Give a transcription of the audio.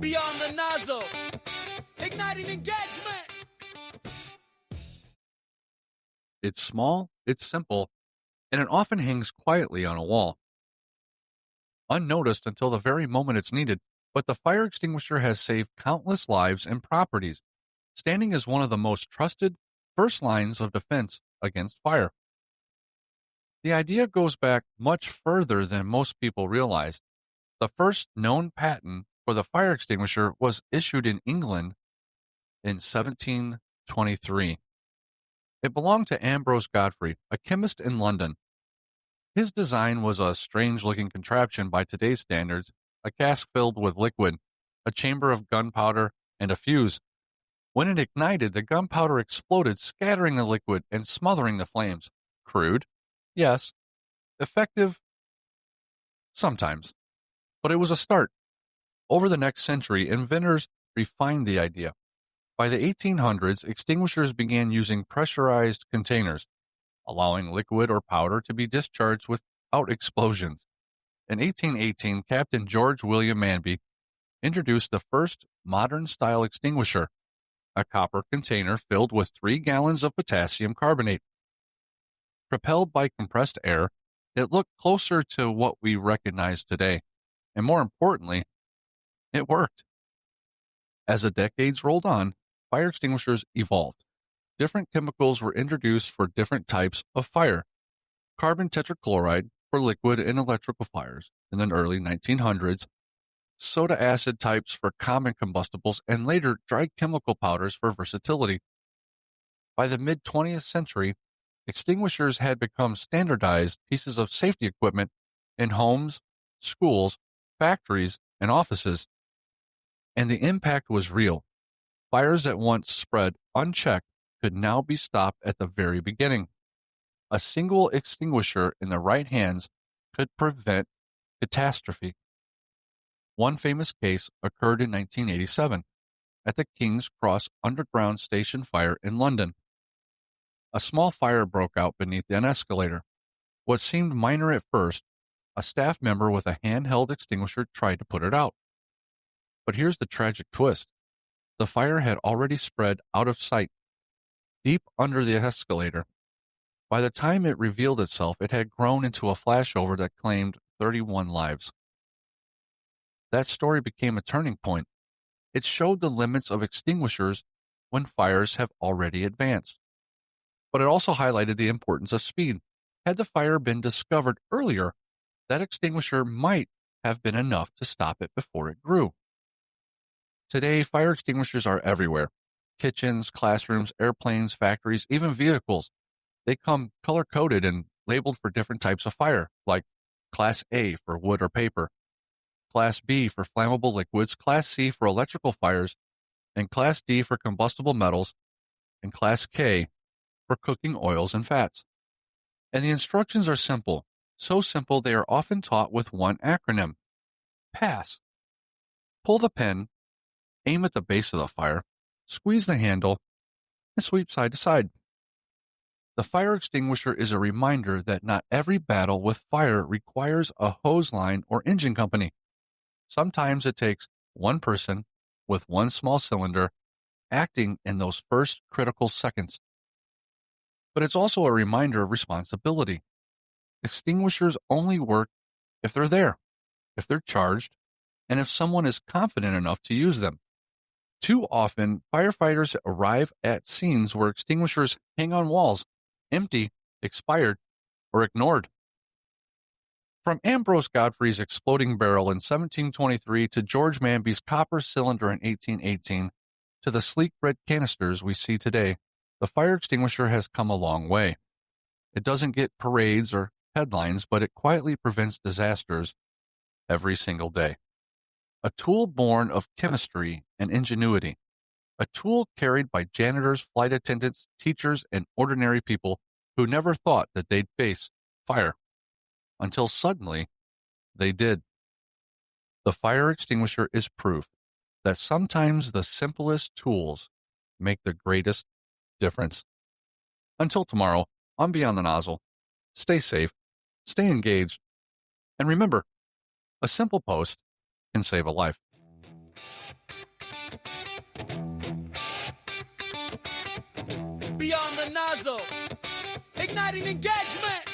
Beyond the Nozzle. Igniting engagement. It's small, it's simple, and it often hangs quietly on a wall, unnoticed until the very moment it's needed, but the fire extinguisher has saved countless lives and properties, standing as one of the most trusted first lines of defense against fire. The idea goes back much further than most people realize. The first known patent for the fire extinguisher was issued in England in 1723. It belonged to Ambrose Godfrey, a chemist in London. His design was a strange-looking contraption by today's standards, a cask filled with liquid, a chamber of gunpowder, and a fuse. When it ignited, the gunpowder exploded, scattering the liquid and smothering the flames. Crude? Yes. Effective? Sometimes. But it was a start. Over the next century, inventors refined the idea. By the 1800s, extinguishers began using pressurized containers, allowing liquid or powder to be discharged without explosions. In 1818, Captain George William Manby introduced the first modern-style extinguisher, a copper container filled with 3 gallons of potassium carbonate. Propelled by compressed air, it looked closer to what we recognize today, and more importantly, it worked. As the decades rolled on, fire extinguishers evolved. Different chemicals were introduced for different types of fire. Carbon tetrachloride for liquid and electrical fires in the early 1900s, soda acid types for common combustibles, and later dry chemical powders for versatility. By the mid-20th century, extinguishers had become standardized pieces of safety equipment in homes, schools, factories, and offices. And the impact was real. Fires that once spread unchecked could now be stopped at the very beginning. A single extinguisher in the right hands could prevent catastrophe. One famous case occurred in 1987 at the King's Cross Underground Station fire in London. A small fire broke out beneath an escalator. What seemed minor at first, a staff member with a handheld extinguisher tried to put it out. But here's the tragic twist. The fire had already spread out of sight, deep under the escalator. By the time it revealed itself, it had grown into a flashover that claimed 31 lives. That story became a turning point. It showed the limits of extinguishers when fires have already advanced. But it also highlighted the importance of speed. Had the fire been discovered earlier, that extinguisher might have been enough to stop it before it grew. Today, fire extinguishers are everywhere. Kitchens, classrooms, airplanes, factories, even vehicles. They come color-coded and labeled for different types of fire, like Class A for wood or paper, Class B for flammable liquids, Class C for electrical fires, and Class D for combustible metals, and Class K for cooking oils and fats. And the instructions are simple, so simple they are often taught with one acronym: PASS. Pull the pin, aim at the base of the fire, squeeze the handle, and sweep side to side. The fire extinguisher is a reminder that not every battle with fire requires a hose line or engine company. Sometimes it takes one person with one small cylinder acting in those first critical seconds. But it's also a reminder of responsibility. Extinguishers only work if they're there, if they're charged, and if someone is confident enough to use them. Too often, firefighters arrive at scenes where extinguishers hang on walls, empty, expired, or ignored. From Ambrose Godfrey's exploding barrel in 1723 to George Manby's copper cylinder in 1818 to the sleek red canisters we see today, the fire extinguisher has come a long way. It doesn't get parades or headlines, but it quietly prevents disasters every single day. A tool born of chemistry and ingenuity. A tool carried by janitors, flight attendants, teachers, and ordinary people who never thought that they'd face fire. Until suddenly, they did. The fire extinguisher is proof that sometimes the simplest tools make the greatest difference. Until tomorrow, I'm Beyond the Nozzle. Stay safe, stay engaged, and remember, a simple post can save a life. Beyond the Nozzle. Igniting engagement.